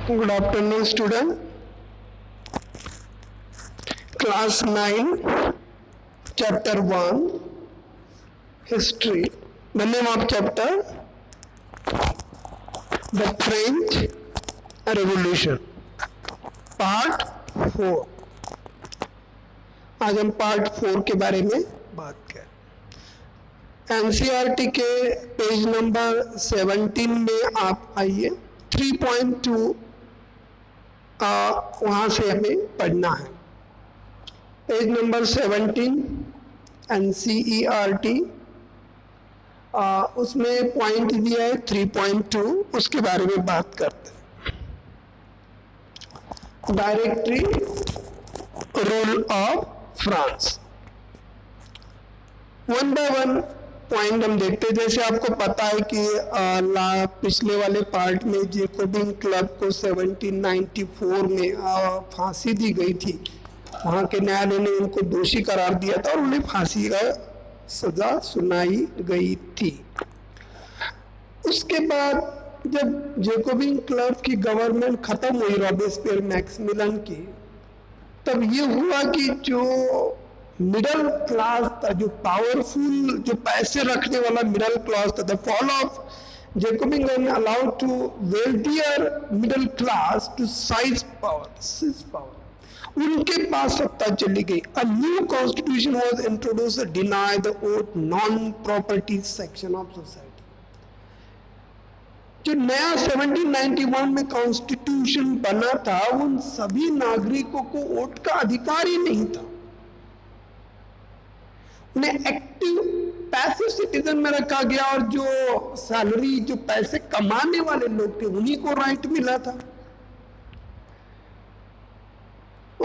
Good afternoon, student. Class 9, Chapter 1, History. The name of chapter, The French Revolution. Part 4. आज हम part 4 के बारे में बात करें। एनसीईआरटी के पेज नंबर 17 में आप आइए। 3.2 वहाँ से हमें पढ़ना है। पेज नंबर 17 एनसीईआरटी, उसमें पॉइंट दिया है 3.2, उसके बारे में बात करते हैं। Directory role of France. One by one point हम देखते हैं। जैसे आपको पता है कि पिछले वाले पार्ट में जैकोबिन क्लब को 1794 में फांसी दी गई थी। वहाँ के न्यायालय ने उनको दोषी करार दिया था और उन्हें फांसी का सजा सुनाई गई थी। उसके बाद जब जैकोबिन क्लब की गवर्नमेंट खत्म हुई रॉबेस्पियर मैक्सिमिलियन की, तब ये हुआ कि जो मिडिल क्लास था, जो पावरफुल, जो पैसे रखने वाला मिडिल क्लास था, the fall of Jacobin allowed to wealthier middle class to seize power, उनके पास सत्ता चली गई। A new constitution was introduced deny the vote non property section of society. जो नया 1791 में कॉन्स्टिट्यूशन बना था, उन सभी नागरिकों को वोट का अधिकार ही नहीं था। उन्हें एक्टिव पैसिव सिटीजन में रखा गया और जो सैलरी, जो पैसे कमाने वाले लोग थे, उन्हीं को राइट मिला था।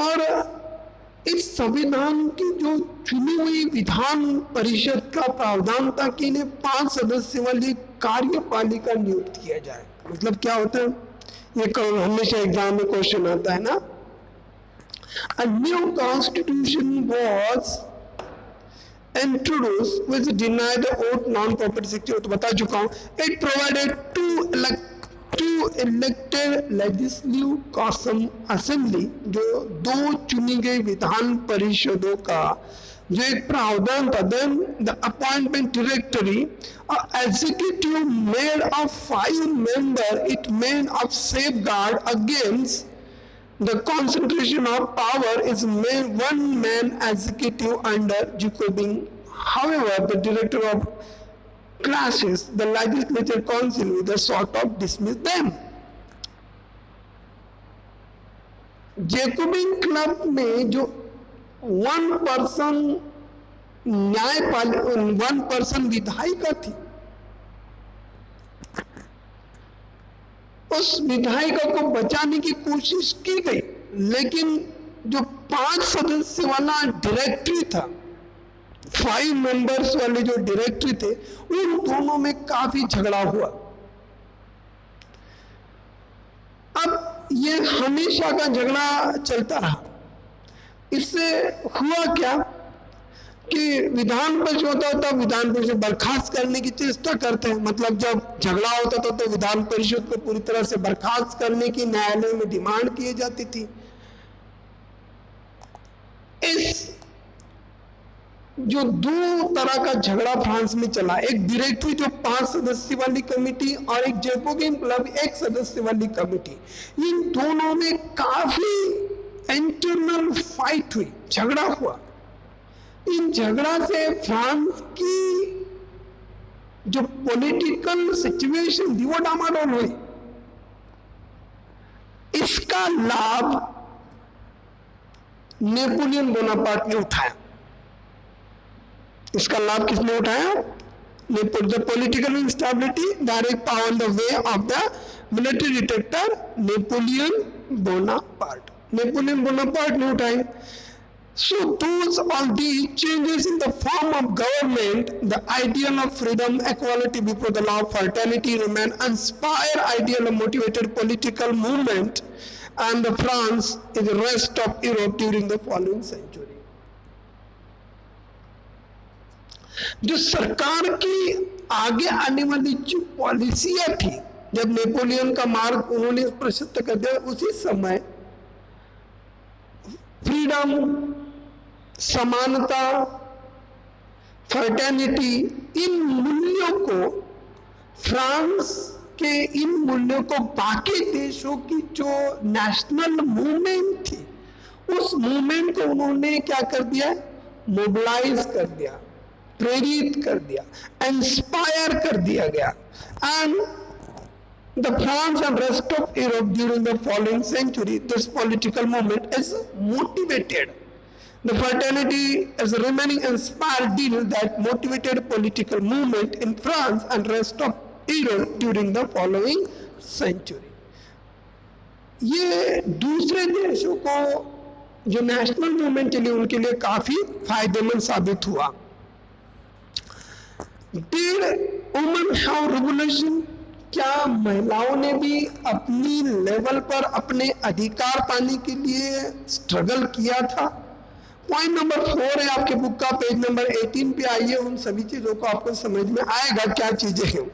और इस संविधान की जो चुनी हुई विधान परिषद का प्रावधान था कि इन्हें 5 सदस्य वाली कार्यपालिका नियुक्त किया जाए। मतलब क्या होता है, ये हमेशा एग्जाम में क्वेश्चन आता है ना। A new constitution was introduced which denied the vote non-property sector, तो बता चुका हूँ। It provided two elected legislative assembly, जो 2 चुनी गई विधान परिषदों का जो एक प्रावधान था। Then the appointment directory, executive made of 5 members, it made of safeguard against the concentration of power is made one man executive under Jacobin. However, the director of clashes the legislature council with a sort of dismiss them. Jacobin club में जो 1 person विधायिका थी, उस विधायिका को बचाने की कोशिश की गई, लेकिन जो 5 सदस्य वाला डायरेक्टरी था, 5 मेंबर्स वाले जो डायरेक्टरी थे, उन दोनों में काफी झगड़ा हुआ। अब ये हमेशा का झगड़ा चलता रहा। इससे हुआ क्या कि विधान परिषद होता होता विधान परिषद बर्खास्त करने की चेष्टा करते हैं। मतलब जब झगड़ा होता था तो विधान परिषद को पूरी तरह से बर्खास्त करने की न्यायालय में डिमांड की जाती थी। इस जो 2 तरह का झगड़ा फ्रांस में चला, एक डायरेक्टरी जो 5 सदस्य वाली कमेटी और एक जैकोबिन क्लब 1 सदस्य वाली कमेटी, इन दोनों में काफी इंटरनल फाइट हुई, झगड़ा हुआ। इन झगड़ा से फ्रांस की जो पॉलिटिकल सिचुएशन थी वो डामाडोल हुई। इसका लाभ नेपोलियन बोनापार्ट ने उठाया। इसका लाभ किसने उठाया? The political instability direct power the way of the military dictator Napoleon Bonaparte ने उठाए। So those all these changes in the form of government, the ideal of freedom, equality before the law, fraternity remain inspired ideal of motivated political movement and the France is the rest of Europe during the following century. जो सरकार की आगे आने वाली जो पॉलिसियां थी, जब नेपोलियन का मार्ग उन्होंने प्रसिद्ध कर दिया, उसी समय फ्रीडम, समानता, फर्टर्निटी, इन मूल्यों को, फ्रांस के इन मूल्यों को बाकी देशों की जो नेशनल मूवमेंट थी, उस मूवमेंट को उन्होंने क्या कर दिया, मोबिलाइज कर दिया, प्रेरित कर दिया, इंस्पायर कर दिया गया. And the France and rest of Europe during the following century, this political movement is motivated. The fraternity is a remaining inspired deal that motivated political movement in France and rest of Europe during the following century. ये दूसरे देशों को जो national movement चली उनके लिए काफी फायदेमंद साबित हुआ. Did women have revolution? क्या महिलाओं ने भी अपनी लेवल पर अपने अधिकार पाने के लिए स्ट्रगल किया था? पॉइंट नंबर 4 है आपके बुक का, पेज नंबर 18 पे आइए. उन सभी चीजों को आपको समझ में आएगा क्या चीजें हैं.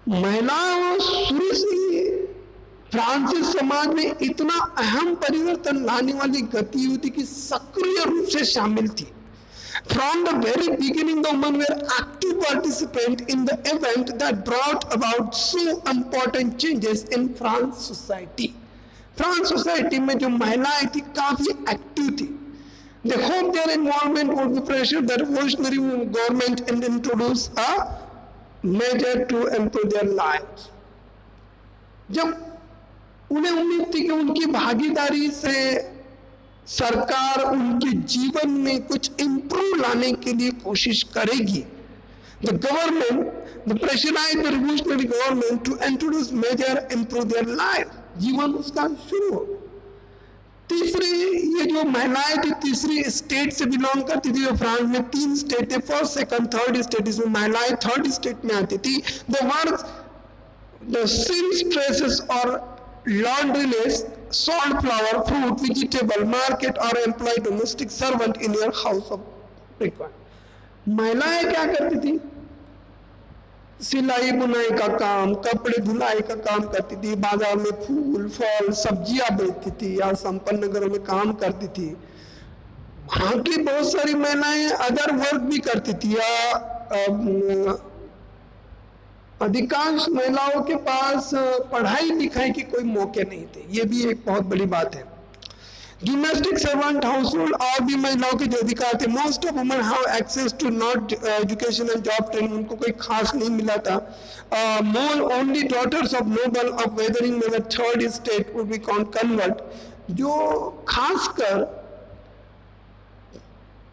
महिलाओं शुरू से ही फ्रांसीसी समाज में इतना अहम परिवर्तन लाने वाली गतिविधि की सक्रिय रूप से शामिल थी. From the very beginning, the women were active participants in the event that brought about so important changes in France society. France society में जो महिलाएं थी काफी एक्टिव थी. They hoped their involvement would be pressure the revolutionary government and introduce a measure to improve their lives. जब उन्हें उम्मीद थी कि उनकी भागीदारी से सरकार उनके जीवन में कुछ इम्प्रूव लाने के लिए कोशिश करेगी, the government, the pressurized the revolutionary government to introduce measure improve their life. जीवन उसका शुरू हो. तीसरी, ये जो महिलाएं थी तीसरी स्टेट से बिलोंग करती थी. फ्रांस में 3 स्टेट थे, फर्स्ट, सेकंड, थर्ड स्टेट. इसमें महिलाएं थर्ड स्टेट में आती थी. The work, the seamstresses or laundress, salt, flour, fruit, vegetable, market or employ domestic servant in your house of requirement. महिलाएं क्या करती थी? सिलाई बुनाई का काम, कपड़े धुलाई का काम करती थी, बाजार में फूल फल सब्जियां बेचती थी या संपन्न नगरों में काम करती थी. वहां की बहुत सारी महिलाएं अदर वर्क भी करती थी, या अधिकांश महिलाओं के पास पढ़ाई लिखाई के कोई मौके नहीं थे. ये भी एक बहुत बड़ी बात है. डोमेस्टिक सर्वेंट, हाउस होल्ड और भी महिलाओं के जो अधिकार थे. Most of women have access to not education and job training, उनको कोई खास नहीं मिला था. More only daughters of noble of weathering में third state would be convert. जो खासकर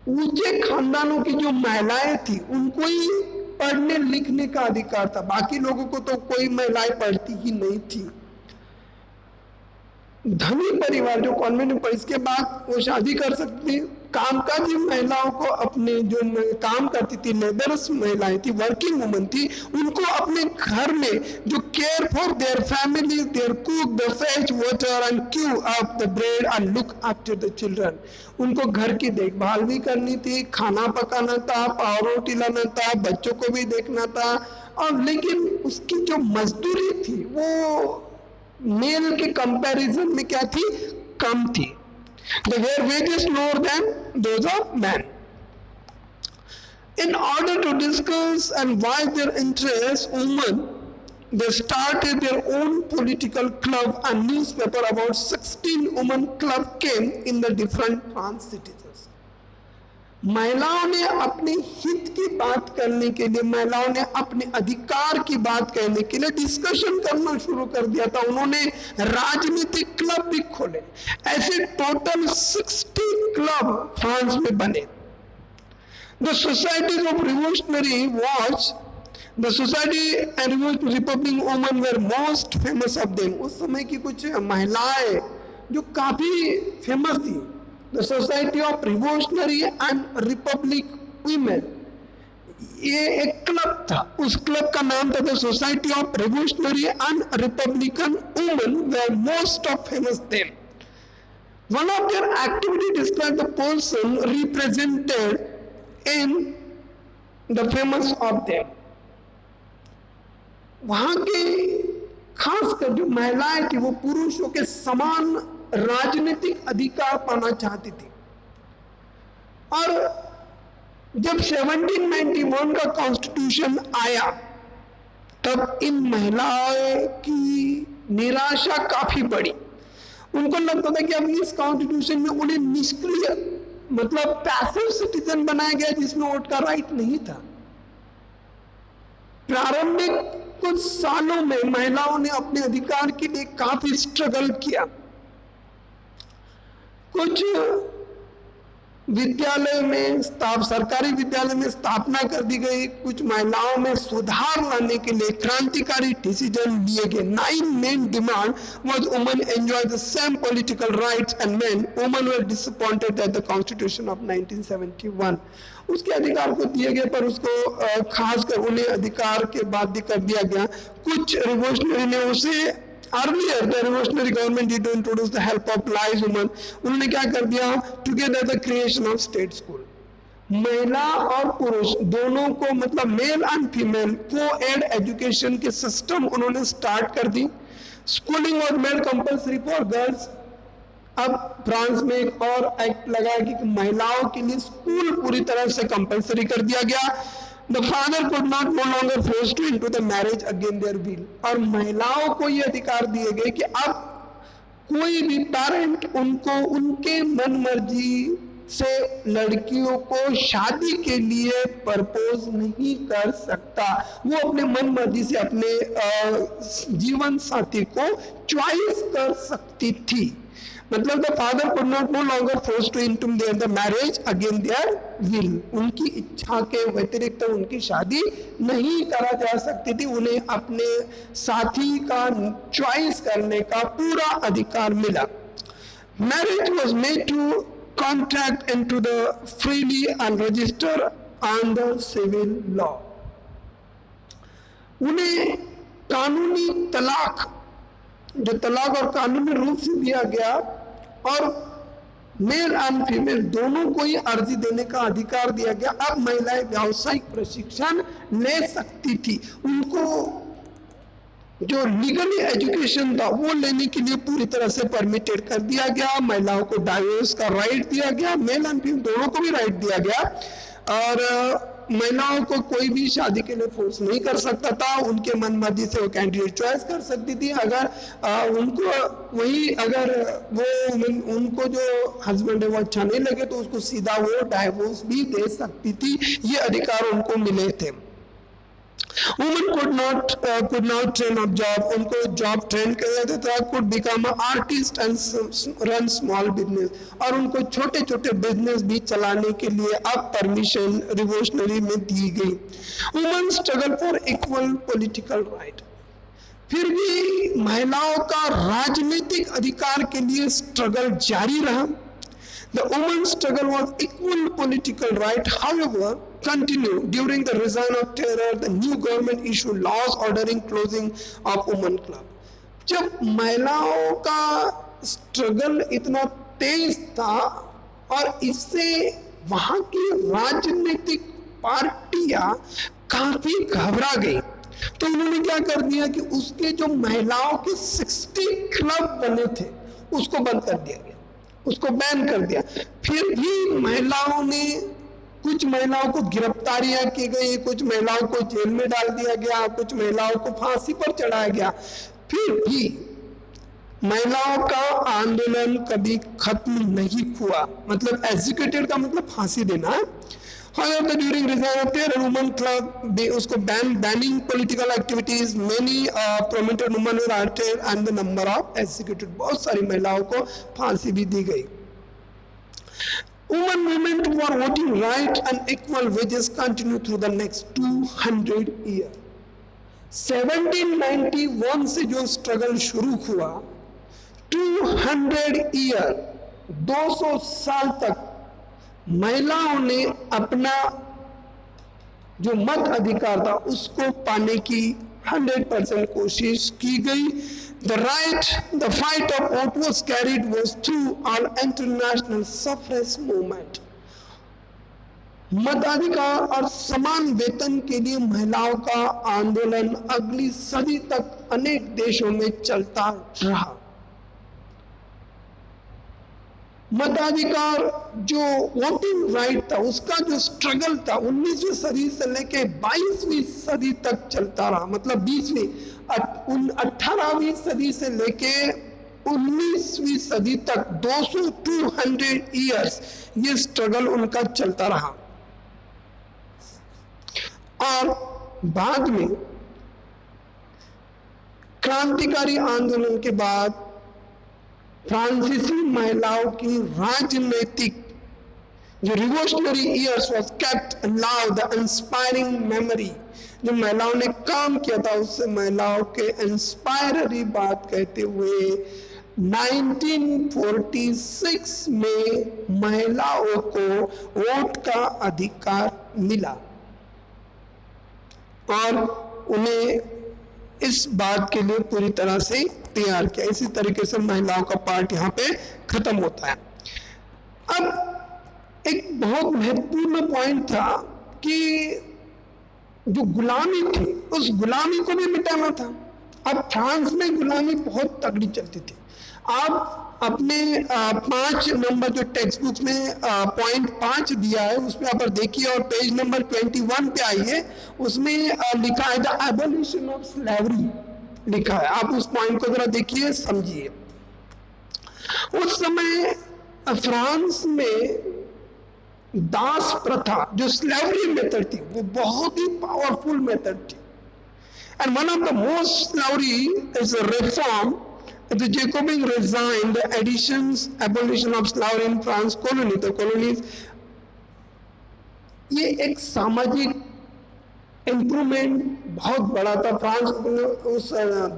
ऊंचे खानदानों की जो महिलाएं थी उनको ही पढ़ने लिखने का अधिकार था. बाकी लोगों को तो कोई महिलाएं पढ़ती ही नहीं थी. धनी परिवार जो कॉन्वेंट में, इसके बाद वो शादी कर सकती. कामकाजी महिलाओं को अपने जो काम करती थी, लेबरस महिलाएं थी, वर्किंग वुमन थी, उनको अपने घर में जो care for their family, their cook, the fetch water and queue up the bread and look after the children, उनको घर की देखभाल भी करनी थी, खाना पकाना था, पाव रोटी लाना था, बच्चों को भी देखना था. और लेकिन उसकी जो मजदूरी थी वो मेल के कंपैरिजन में क्या थी? कम थी. They were wages lower than those of men. In order to discuss and voice their interests, women, they started their own political club and newspaper. About 16 women club came in the different France cities. महिलाओं ने अपने हित की बात करने के लिए, महिलाओं ने अपने अधिकार की बात करने के लिए डिस्कशन करना शुरू कर दिया था. उन्होंने राजनीतिक क्लब भी खोले. ऐसे टोटल 60 क्लब फ्रांस में बने. The societies of revolutionary watch, the society and Republic women where most famous of them. उस समय की कुछ महिलाएं जो काफी फेमस थी. The Society of Revolutionary and Republic Women, ये एक क्लब था. उस क्लब का नाम था The Society of Revolutionary and Republican Women, where most of famous them. One of their activity described the person represented in the famous of them. वहां के खासकर जो महिलाएं थी वो पुरुषों के समान राजनीतिक अधिकार पाना चाहती थी। और जब 1791 का कॉन्स्टिट्यूशन आया तब इन महिलाओं की निराशा काफी बढ़ी। उनको लगता था कि अब इस कॉन्स्टिट्यूशन में उन्हें निष्क्रिय मतलब पैसिव सिटीजन बनाया गया जिसमें वोट का राइट नहीं था। प्रारंभिक कुछ सालों में महिलाओं ने अपने अधिकार के लिए काफी स्ट्रगल किया। कुछ विद्यालय में सरकारी विद्यालय में स्थापना कर दी गई। कुछ महिलाओं में सुधार लाने के लिए क्रांतिकारी डिसीजन लिए गए। 9 main demand was women enjoy the same political rights and men. Women were disappointed that the Constitution of 1971 उसके अधिकार को दिए गए पर उसको खासकर उन्हें अधिकार के बाध्य कर दिया गया। कुछ रिवोल्यूशनरी ने उसे Earlier, the revolutionary government did introduce the help of lies women. उन्होंने क्या कर दिया? Together the creation of state school. महिला और पुरुष दोनों को मतलब मेल एंड फीमेल को-एड एजुकेशन के सिस्टम उन्होंने स्टार्ट कर दी। स्कूलिंग और मेड कंपल्सरी फॉर गर्ल्स। अब फ्रांस में एक और एक्ट लगा कि महिलाओं के लिए स्कूल पूरी तरह से कंपल्सरी कर दिया गया। The father could not no longer force to into the marriage against their will. और महिलाओं को ये अधिकार दिए गए कि अब कोई भी पेरेंट उनको उनके मन मर्जी से लड़कियों को शादी के लिए प्रपोज नहीं कर सकता। वो अपने मन मर्जी से अपने जीवन साथी को चॉइस कर सकती थी। मतलब the father could not no longer force to into the marriage against their will. उनकी इच्छा के व्यतिरिक्त उनकी शादी नहीं करा जा सकती थी। उन्हें अपने साथी का चॉइस करने का पूरा अधिकार मिला। Marriage was made to contract into the freely and register under civil law. उन्हें कानूनी तलाक जो तलाक और कानूनी रूप से दिया गया और मेल एंड फीमेल दोनों को ही अर्जी देने का अधिकार दिया गया। अब महिलाएं व्यावसायिक प्रशिक्षण ले सकती थी। उनको जो लीगली एजुकेशन था वो लेने के लिए पूरी तरह से परमिटेड कर दिया गया। महिलाओं को डाइवोर्स का राइट दिया गया। मेल एंड फीमेल दोनों को भी राइट दिया गया। और महिलाओं को कोई भी शादी के लिए फोर्स नहीं कर सकता था। उनके मन मर्जी से वो कैंडिडेट चॉइस कर सकती थी। अगर उनको जो हस्बैंड है वो अच्छा नहीं लगे तो उसको सीधा वो डाइवोर्स भी दे सकती थी। ये अधिकार उनको मिले थे। Women could now train up job. उनको जॉब ट्रेन किया जाता था। Could become an artist and run small business. और उनको छोटे छोटे बिजनेस भी चलाने के लिए अब परमिशन रिवोल्यूशनरी में दी गई। Women struggle for equal political right. फिर भी महिलाओं का राजनीतिक अधिकार के लिए स्ट्रगल जारी रहा। The women's struggle was equal political right, however, continued during the reign of terror. The new government issued laws ordering closing of women club. जब महिलाओं का स्ट्रगल इतना तेज था और इससे वहां की राजनीतिक पार्टियां काफी घबरा गई तो उन्होंने क्या कर दिया कि उसके जो महिलाओं के 60 क्लब बने थे उसको बंद कर दिया गया, उसको बैन कर दिया। फिर भी महिलाओं ने कुछ महिलाओं को गिरफ्तारियां की गई, कुछ महिलाओं को जेल में डाल दिया गया, कुछ महिलाओं को फांसी पर चढ़ाया गया। फिर भी महिलाओं का आंदोलन कभी खत्म नहीं हुआ। मतलब एग्जीक्यूटेड का मतलब फांसी देना। However, during reign of terror, women club उसको banning political activities, many prominent women were arrested and the number of executed. बहुत सारी महिलाओं को फांसी भी दी गई। Women movement for voting right and equal wages continued through the next 200 years. 1791 से जो स्ट्रगल शुरू हुआ 200 ईयर 200 साल तक महिलाओं ने अपना जो मत अधिकार था उसको पाने की 100% कोशिश की गई। The fight of vote was carried was through all international suffrage movement. मताधिकार और समान वेतन के लिए महिलाओं का आंदोलन अगली सदी तक अनेक देशों में चलता रहा। मताधिकार जो वोटिंग राइट था, उसका जो स्ट्रगल था 19वीं सदी से लेके 22वीं सदी तक चलता रहा। मतलब 18वीं सदी से लेके 19वीं सदी तक 200 ईयर्स ये स्ट्रगल उनका चलता रहा। और बाद में क्रांतिकारी आंदोलन के बाद फ्रांसीसी महिलाओं की राजनीतिक जो revolutionary years was kept allowed the inspiring memory, जो महिलाओं ने काम किया था उससे महिलाओं के इंस्पायररी बात कहते हुए 1946 में महिलाओं को वोट का अधिकार मिला और उन्हें इस बात के लिए पूरी तरह से तैयार किया। इसी तरीके से महिलाओं का पार्ट यहाँ पे खत्म होता है। अब एक बहुत महत्वपूर्ण पॉइंट था कि जो गुलामी थी उस गुलामी को भी मिटाना था। अब फ्रांस में गुलामी बहुत तगड़ी चलती थी। आप अपने 5 नंबर जो टेक्स्ट बुक में पॉइंट 5 दिया है उसमें आप देखिए और पेज नंबर 21 पे आइए, उसमें लिखा है द एबोलिशन ऑफ स्लेवरी लिखा है। आप उस पॉइंट को जरा देखिए, समझिए। उस समय फ्रांस में दास प्रथा जो स्लेवरी मेथड थी वो बहुत ही पावरफुल मेथड थी। And one of the most slavery is a reform the Jacobin resigned the additions abolition of slavery in France colony, the colonies। ये एक सामाजिक इम्प्रूवमेंट बहुत बड़ा था। फ्रांस उस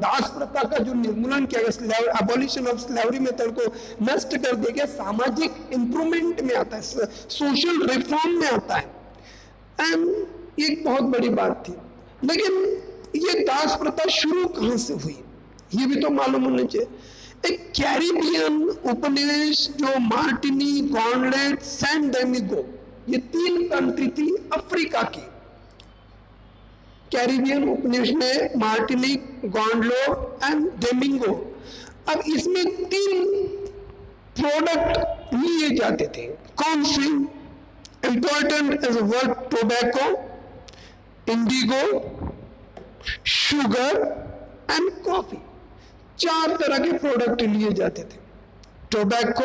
दास प्रथा का जो निर्मूलन किया गया, एबोलिशन ऑफ स्लेवरी मेथड को नष्ट कर दिया गया, सामाजिक इम्प्रूवमेंट में आता है, सोशल रिफॉर्म में आता है। एंड ये एक बहुत बड़ी बात थी। लेकिन ये दास प्रथा शुरू कहाँ से हुई ये भी तो मालूम होना चाहिए। एक कैरिबियन उपनिवेश जो मार्टिनी, गॉन्डलेट, सैन डोमिंगो, ये 3 कंट्री थी अफ्रीका की। कैरिबियन उपनिवेश में मार्टिनिक, गॉन्डलो एंड डोमिंगो। अब इसमें 3 प्रोडक्ट लिए जाते थे। कौन से? Important is word tobacco, Indigo, sugar and coffee. 4 तरह के प्रोडक्ट लिए जाते थे। टोबैको,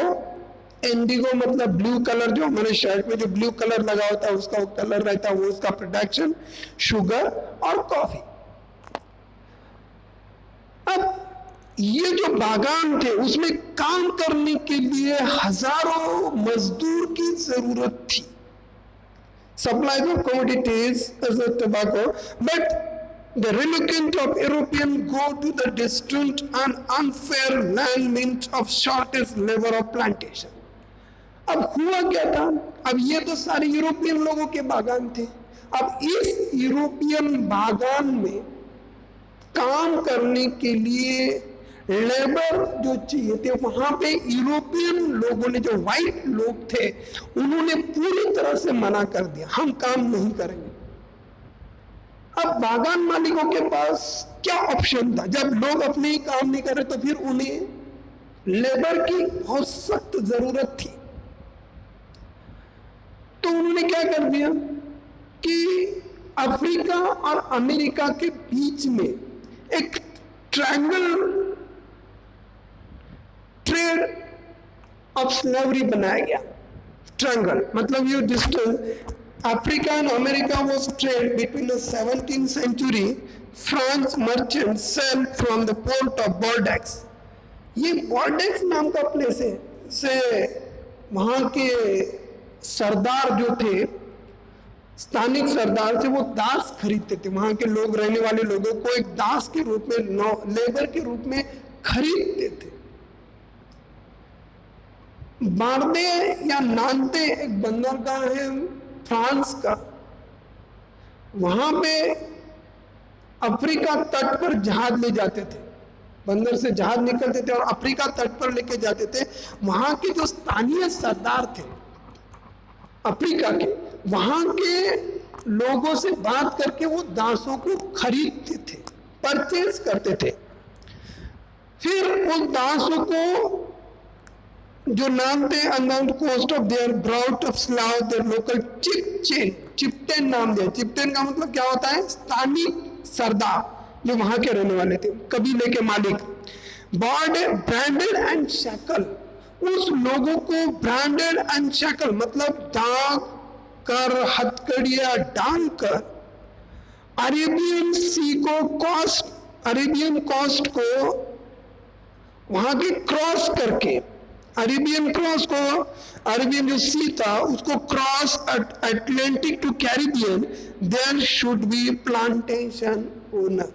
इंडिगो मतलब ब्लू कलर, जो हमारे शर्ट में जो ब्लू कलर लगा होता है उसका वो कलर रहता है, वो उसका प्रोडक्शन, शुगर और कॉफी। अब ये जो बागान थे उसमें काम करने के लिए हजारों मजदूर की जरूरत थी। Supply of commodities is tobacco, but the reluctant of European go to the distant and unfair land means of shortest labor of plantation। अब हुआ क्या था? अब ये तो सारे यूरोपियन लोगों के बागान थे। अब इस यूरोपियन बागान में काम करने के लिए लेबर जो चाहिए थे, वहां पे यूरोपियन लोगों ने, जो व्हाइट लोग थे, उन्होंने पूरी तरह से मना कर दिया, हम काम नहीं करेंगे। अब बागान मालिकों के पास क्या ऑप्शन था? जब लोग अपने ही काम नहीं कर रहे तो फिर उन्हें लेबर की बहुत सख्त जरूरत थी। तो उन्होंने क्या कर दिया कि अफ्रीका और अमेरिका के बीच में एक ट्रायंगल ट्रेड ऑफ स्लेवरी बनाया गया। ट्रायंगल मतलब ये distance Africa and America was trade between the 17th century। France merchants sell from the port of Bordeaux। ये बॉर्डेक्स नाम का प्लेस है, से वहाँ के सरदार जो थे, स्थानिक सरदार थे, वो दास खरीदते थे। वहाँ के लोग, रहने वाले लोगों को एक दास के रूप में, लेबर के रूप में खरीदते थे। बार्दे या नांते एक बंदरगाह है फ्रांस का, वहां पे अफ्रीका तट पर जहाज ले जाते थे, बंदर से जहाज निकलते थे और अफ्रीका तट पर लेके जाते थे। वहां के जो स्थानीय सरदार थे अफ्रीका के, वहां के लोगों से बात करके वो दासों को खरीदते थे, परचेज करते थे। फिर उन दासों को जो नाम थे unbound coast of their brought of slave their local chieftain नाम दिया। चिप्टेन का मतलब क्या होता है? स्थानीय सरदार जो वहां के रहने वाले थे, कबीले के मालिक। बॉर्ड ब्रांडेड एंड शैकल, उस लोगों को ब्रांडेड एंड शैकल मतलब दाग कर, हथकड़ियां डालकर अरेबियन सी को अरेबियन कोस्ट को वहां के क्रॉस करके, अरेबियन क्रॉस को, अरेबियन जो सी था उसको cross Atlantic to Caribbean, there should be plantation owner.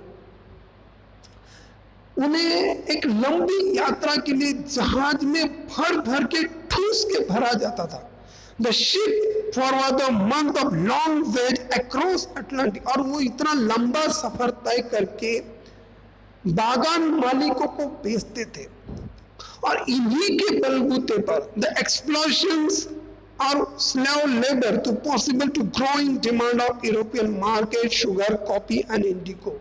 उन्हें एक लंबी यात्रा के लिए जहाज में भर भर के ठूस के भरा जाता था। The ship forward the month of long voyage across Atlantic, और वो इतना लंबा सफर तय करके बागान मालिकों को बेचते थे। और इन्हीं के बलबूते पर द एक्सप्लोशंस और स्लेव लेबर तो possible to growing demand of European market, sugar, coffee and indigo.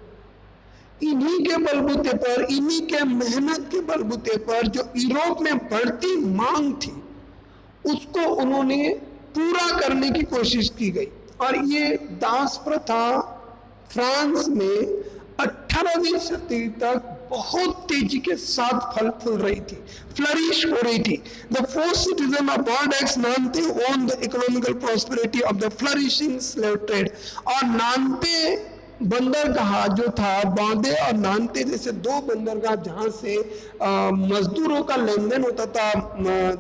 इन्हीं के बलबूते पर, इन्हीं के मेहनत के बलबूते पर जो यूरोप में बढ़ती मांग थी उसको उन्होंने पूरा करने की कोशिश की गई। और ये दास प्रथा फ्रांस में 18वीं शताब्दी तक बहुत तेजी के साथ फल फूल रही थी, फ्लरिश हो रही थी। The first citizen of Bordeaux Nantes own the economical prosperity of the flourishing slave trade. और नानते बंदरगाह जो था, बांदे और नानते जैसे दो बंदरगाह जहां से मजदूरों का लेन देन होता था,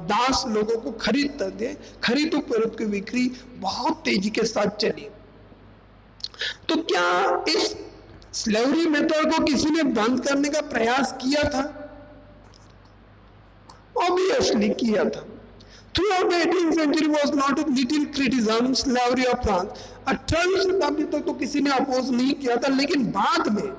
दास लोगों को खरीदते थे, खरीद फरोख्त की बिक्री बहुत तेजी के साथ चली। तो क्या इस स्लेवरी मेथड को किसी ने बंद करने का प्रयास किया था? ऑब्वियसली किया था। Throughout the 18th century was not a little criticism slavery of France। 18वीं शताब्दी तक तो किसी ने अपोज नहीं किया था, लेकिन बाद में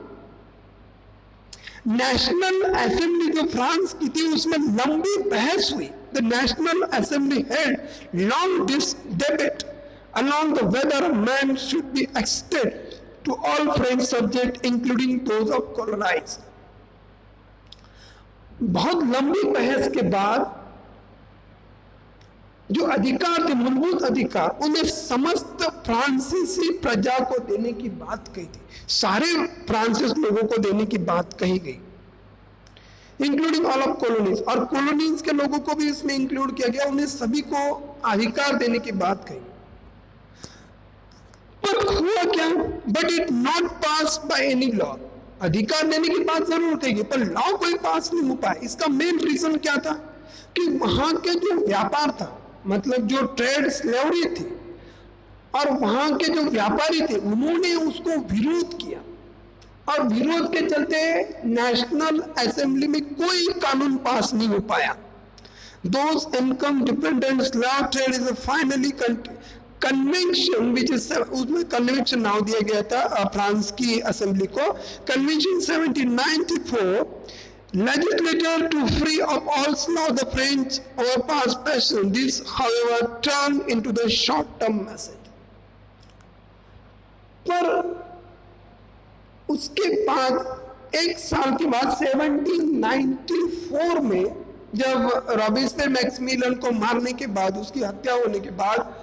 नेशनल असेंबली जो फ्रांस की थी उसमें लंबी बहस हुई। The national assembly head long debate along the whether man should be extended to all French subjects including those of colonized। बहुत लंबी बहस के बाद जो अधिकार थे, मूलभूत अधिकार, उन्हें समस्त फ्रांसीसी प्रजा को देने की बात कही थी। सारे फ्रांसीस लोगों को देने की बात कही गई, इंक्लूडिंग ऑल ऑफ कॉलोनीज। और कॉलोनीज के लोगों को भी इसमें इंक्लूड किया गया, उन्हें सभी को अधिकार देने की बात कही। पर हुआ क्या? But it not pass by any law. अधिकार देने की बात जरूर कही, पर लॉ कोई पास नहीं हो पाया। इसका मेन रीजन क्या था कि वहां के जो व्यापार था, मतलब जो ट्रेड स्लेवरी थी, और वहां के जो व्यापारी थे उन्होंने उसको विरोध किया। और विरोध के चलते नेशनल असेंबली में कोई कानून पास नहीं हो पाया। Those income dependent slave trade is a finally convention which is, उसमें कन्वेंशन नाम दिया गया था फ्रांस की असेंबली को, convention 1794, legislator to free of all slave the French overpass passion. This however turned into the short term message। पर उसके बाद एक साल के बाद 1794 में जब रॉबिस्पियर मैक्सिमिलियन को मारने के बाद, उसकी हत्या होने के बाद,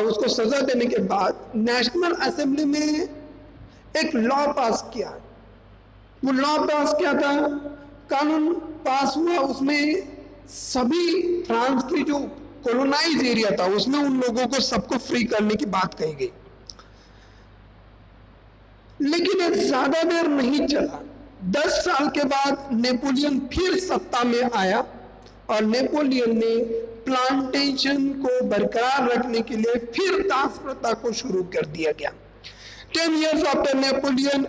उसको सजा देने के बाद नेशनल असेंबली में एक लॉ पास किया। वो लॉ पास क्या था? कानून पास हुआ, उसमें सभी फ्रांस की जो कॉलोनाइज एरिया था उसमें उन लोगों को सबको फ्री करने की बात कही गई। लेकिन ये ज्यादा देर नहीं चला। 10 साल के बाद नेपोलियन फिर सत्ता में आया और नेपोलियन ने प्लांटेशन को बरकरार रखने के लिए फिर दास प्रथा को शुरू कर दिया गया। 10 years after Napoleon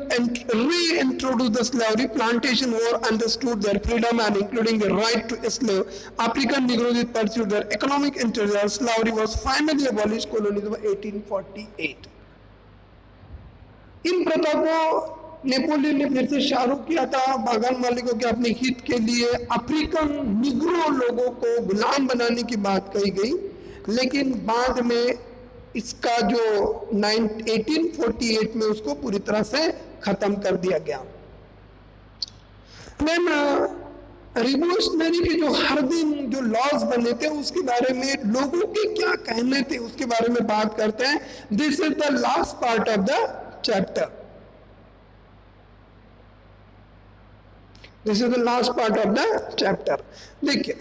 reintroduced the slavery, plantation were understood their freedom and including the right to slave African Negroes pursued their economic interests. Slavery was finally abolished colonialism 1848। इन प्रथा को नेपोलियन ने फिर से शुरू किया था बागान मालिकों के अपने हित के लिए। अफ्रीकन निग्रो लोगों को गुलाम बनाने की बात कही गई, लेकिन बाद में इसका जो 1848 में उसको पूरी तरह से खत्म कर दिया गया। देन रिवोल्यूशनरी के जो हर दिन जो लॉज बने थे उसके बारे में लोगों के क्या कहने थे उसके बारे में बात करते हैं। This is the last part of the chapter. This is the last part of the chapter. देखिए,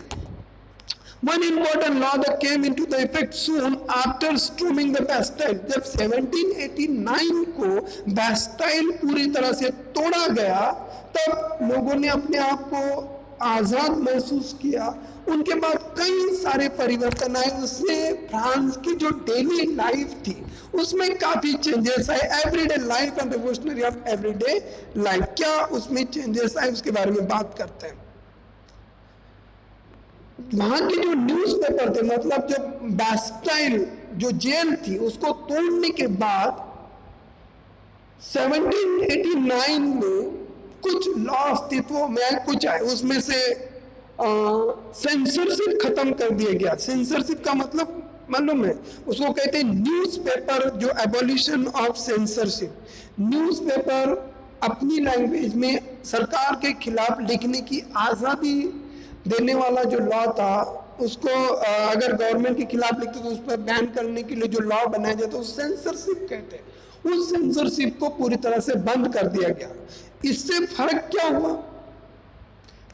one important law that came into the effect soon after storming the Bastille, जब 1789 को बैस्टाइल पूरी तरह से तोड़ा गया तब लोगों ने अपने आप को आजाद महसूस किया। उनके बाद कई सारे परिवर्तन आए, उससे फ्रांस की जो डेली लाइफ थी उसमें काफी चेंजेस आए। Everyday life and revolutionary of everyday life, क्या उसमें चेंजेस आए उसके बारे में बात करते हैं। वहां के जो न्यूज़पेपर थे, मतलब जब बैस्टाइल जो जेल थी उसको तोड़ने के बाद 1789 में कुछ लॉ अस्तित्व में कुछ आए, उसमें से सेंसरशिप खत्म कर दिया गया। सेंसरशिप का मतलब मालूम है, उसको कहते हैं न्यूज़पेपर, जो एबॉलिशन ऑफ सेंसरशिप। न्यूज़पेपर अपनी लैंग्वेज में सरकार के खिलाफ लिखने की आज़ादी देने वाला जो लॉ था उसको अगर गवर्नमेंट के खिलाफ लिखते तो उस पर बैन करने के लिए जो लॉ बनाया जाता है सेंसरशिप कहते हैं। उस सेंसरशिप को पूरी तरह से बंद कर दिया गया। इससे फर्क क्या हुआ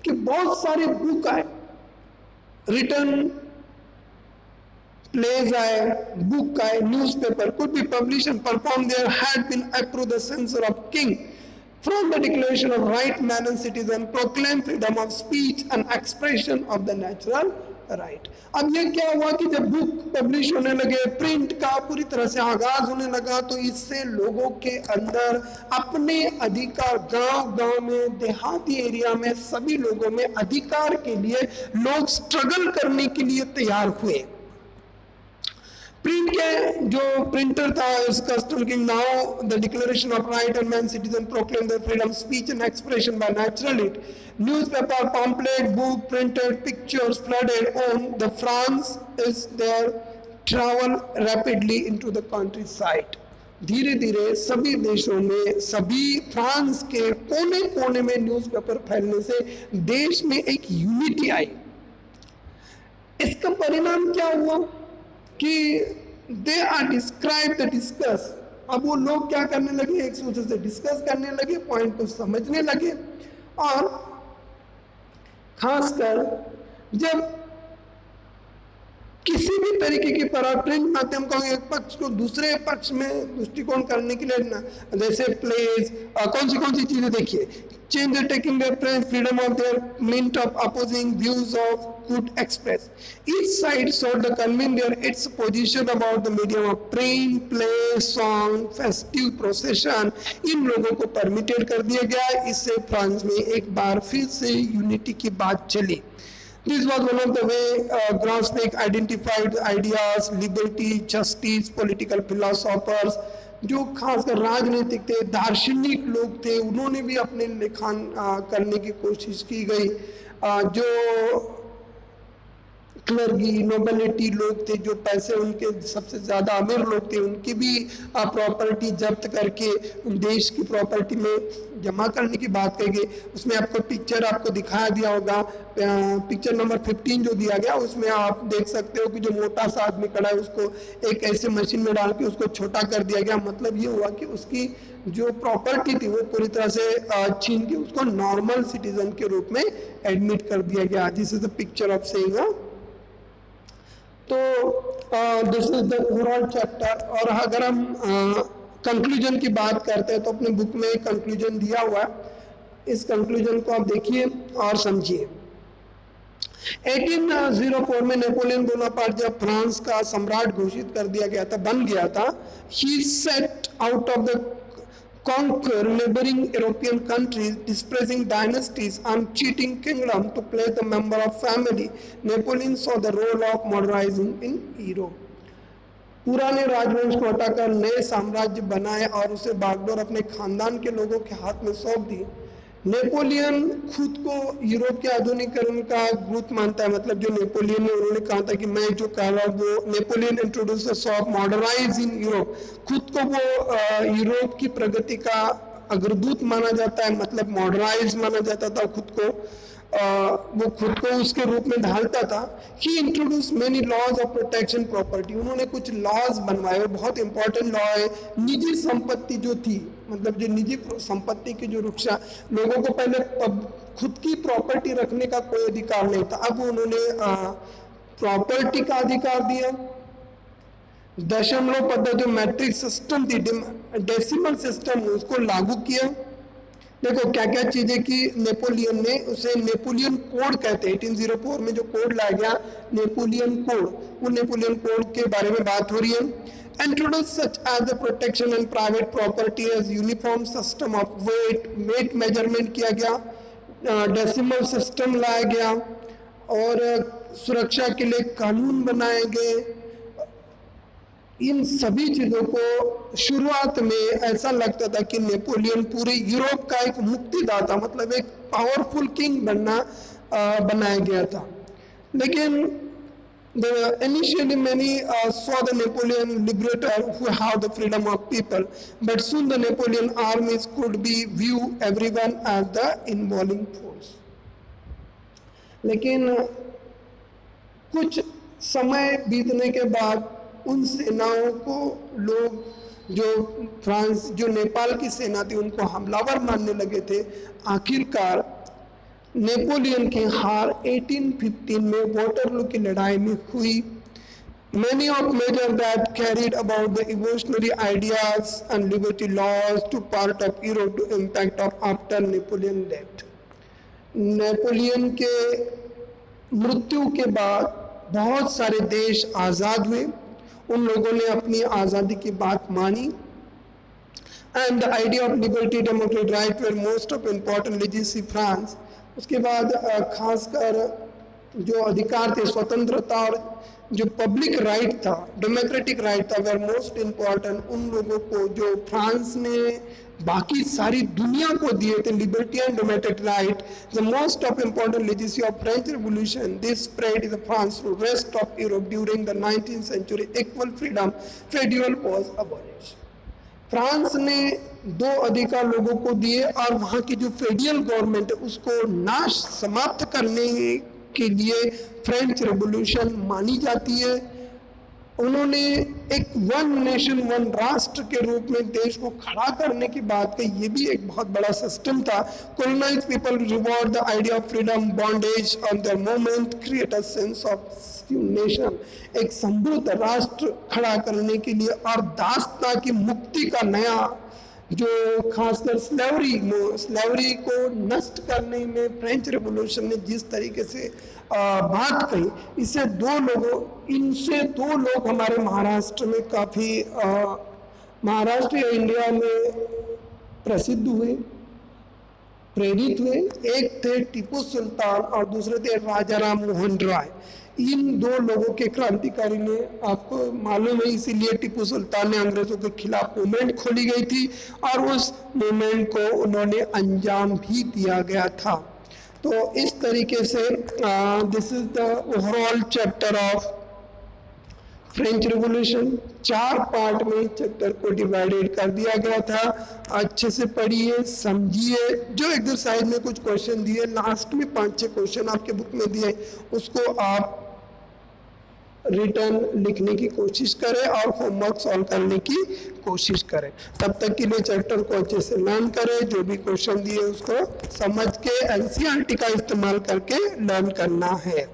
कि बहुत सारे बुक आए, रिटर्न प्लेज आए, बुक आए, newspaper could be published and performed there had been approved the censor of king from the Declaration of Right Man and Citizen, proclaim freedom of speech and expression of the natural right। अब ये क्या हुआ कि जब book publish होने लगे, print का पूरी तरह से आगाज होने लगा, तो इससे लोगों के अंदर अपने अधिकार, गांव-गांव में, देहाती एरिया में, सभी लोगों में अधिकार के लिए लोग स्ट्रगल करने के लिए तैयार हुए। प्रिंट के जो प्रिंटर था, इस custom king now the declaration of right and man citizen proclaim the freedom speech and expression by natural it. Newspaper, pamphlet, book, printed, pictures flooded on the France is there travel rapidly into the countryside. धीरे धीरे सभी देशों में, सभी France के कोने कोने में न्यूज़पेपर फैलने से देश में एक यूनिटी आई। इसका परिणाम क्या हुआ कि they are describe the discuss. अब वो लोग क्या करने लगे, एक दूसरे से डिस्कस करने लगे, पॉइंट को समझने लगे, और खासकर जब किसी भी तरीके की प्रिंट माध्यम का एक पक्ष को दूसरे पक्ष में दृष्टिकोण करने के लिए ना, जैसे प्लेज, कौन सी चीजें देखिए, change the taking their press freedom of their mint of opposing views of could express. Each side sought to convince their its position about the medium of print, play, song, festive procession। इन लोगों को permitted कर दिया गया। इससे France में एक बार फिर से यूनिटी की बात चली। This was one of the way Grossnick identified ideas, liberty, justice, political philosophers, जो खासकर राजनीतिक थे, दार्शनिक लोग थे, उन्होंने भी अपने लेखन करने की कोशिश की गई। जो क्लर्गी, नोबिलिटी लोग थे, जो पैसे उनके सबसे ज़्यादा अमीर लोग थे, उनकी भी प्रॉपर्टी जब्त करके देश की प्रॉपर्टी में जमा करने की बात करेंगे। उसमें आपको पिक्चर आपको दिखाया दिया होगा, पिक्चर नंबर 15 जो दिया गया, उसमें आप देख सकते हो कि जो मोटा सा आदमी खड़ा है उसको एक ऐसे मशीन में डाल के उसको छोटा कर दिया गया। मतलब ये हुआ कि उसकी जो प्रॉपर्टी थी वो पूरी तरह से छीन के उसको नॉर्मल सिटीजन के रूप में एडमिट कर दिया गया। This is the picture of saying. तो this is the overall chapter. और अगर हम कंक्लूजन की बात करते हैं तो अपने बुक में एक कंक्लूजन दिया हुआ है, इस कंक्लूजन को आप देखिए और समझिए। 1804 में नेपोलियन बोनापार्ट जब फ्रांस का सम्राट घोषित कर दिया गया था, बन गया था, he set out of the conquer neighboring European countries, displacing dynasties and cheating kingdom to place the member of family. Napoleon saw the role of modernizing in Europe. पुराने राजवंश को हटाकर नए साम्राज्य बनाए और उसे बागडोर अपने खानदान के लोगों के हाथ में सौंप दी। नेपोलियन खुद को यूरोप के आधुनिकीकरण का दूत मानता है, मतलब जो नेपोलियन ने, उन्होंने कहा था कि मैं जो कर रहा हूँ वो Napoleon introduce of modernise in Europe, खुद को वो यूरोप की प्रगति का अग्रदूत माना जाता है, मतलब मॉडर्नाइज माना जाता था खुद को, वो खुद को उसके रूप में ढालता था। He introduce many laws of protection property, उन्होंने कुछ लॉज बनवाए, बहुत इंपॉर्टेंट लॉ है। निजी संपत्ति जो थी, मतलब जो निजी संपत्ति की जो रक्षा, लोगों को पहले खुद की प्रॉपर्टी रखने का कोई अधिकार नहीं था, अब उन्होंने प्रॉपर्टी का अधिकार दिया। दशमलव पद्धति जो मैट्रिक सिस्टम थी, डेसिमल सिस्टम, उसको लागू किया। देखो क्या क्या चीजें की नेपोलियन ने, उसे नेपोलियन कोड कहते हैं। 1804 में जो कोड लाया गया नेपोलियन कोड, वो नेपोलियन कोड के बारे में बात हो रही है। Introduced such as the protection and private property as uniform system of weight measurement किया गया, डेसिमल सिस्टम लाया गया और सुरक्षा के लिए कानून बनाए गए। इन सभी चीजों को शुरुआत में ऐसा लगता था कि नेपोलियन पूरे यूरोप का एक मुक्तिदाता, मतलब एक पावरफुल किंग बनाया गया था। लेकिन initially many saw the Napoleon liberator who have the freedom of people, but soon the Napoleon armies could be view everyone as the involving force. लेकिन कुछ समय बीतने के बाद उन सेनाओं को लोग, जो फ्रांस, जो नेपाल की सेना थी, उनको हमलावर मानने लगे थे। आखिरकार नेपोलियन की हार 1815 में वाटरलू की लड़ाई में हुई। Many of measures that carried about the evolutionary ideas and liberty laws to part of Europe to impact of after Napoleon death. Napoleon के मृत्यु के बाद बहुत सारे देश आज़ाद हुए, उन लोगों ने अपनी आज़ादी की बात मानी। And the idea of liberty, democratic right were most of important legacy France. उसके बाद खासकर जो अधिकार थे, स्वतंत्रता और जो पब्लिक राइट था, डेमोक्रेटिक राइट था, वर मोस्ट इम्पॉर्टेंट उन लोगों को जो फ्रांस ने बाकी सारी दुनिया को दिए थे। Liberty and democratic right, the most of important legacy of French revolution, this spread in France to rest of Europe during the 19th century. Equal freedom federal was abolished. France ने दो अधिकार लोगों को दिए और वहाँ की जो फेडरल गवर्नमेंट है उसको नाश समाप्त करने के लिए फ्रेंच रेवोल्यूशन मानी जाती है। उन्होंने एक वन नेशन वन राष्ट्र के रूप में देश को खड़ा करने की बात कही, ये भी एक बहुत बड़ा सिस्टम था। Colonised people reward the idea of freedom, bondage on the moment, create a sense of nation, एक समृद्ध राष्ट्र खड़ा करने के लिए और दासता की मुक्ति का नया, जो खासकर स्लेवरी को नष्ट करने में फ्रेंच रेवोल्यूशन ने जिस तरीके से बात कही, इनसे दो लोग हमारे महाराष्ट्र में काफ़ी, महाराष्ट्र या इंडिया में प्रसिद्ध हुए, प्रेरित हुए। एक थे टीपू सुल्तान और दूसरे थे राजा राम मोहन राय। इन दो लोगों के क्रांतिकारी ने, आपको मालूम है, इसीलिए टीपू सुल्तान ने अंग्रेजों के खिलाफ मूवमेंट खोली गई थी और उस मूवमेंट को उन्होंने अंजाम भी दिया गया था। तो इस तरीके से this is the overall chapter of French revolution. 4 part में चैप्टर को डिवाइडेड कर दिया गया था। अच्छे से पढ़िए, समझिए। जो एक्सरसाइज में कुछ क्वेश्चन दिए, लास्ट में 5-6 क्वेश्चन आपके बुक में दिए, उसको आप रिटर्न लिखने की कोशिश करें और होमवर्क सॉल्व करने की कोशिश करें। तब तक के लिए चैप्टर को अच्छे से लर्न करें, जो भी क्वेश्चन दिए उसको समझ के एनसीईआरटी का इस्तेमाल करके लर्न करना है।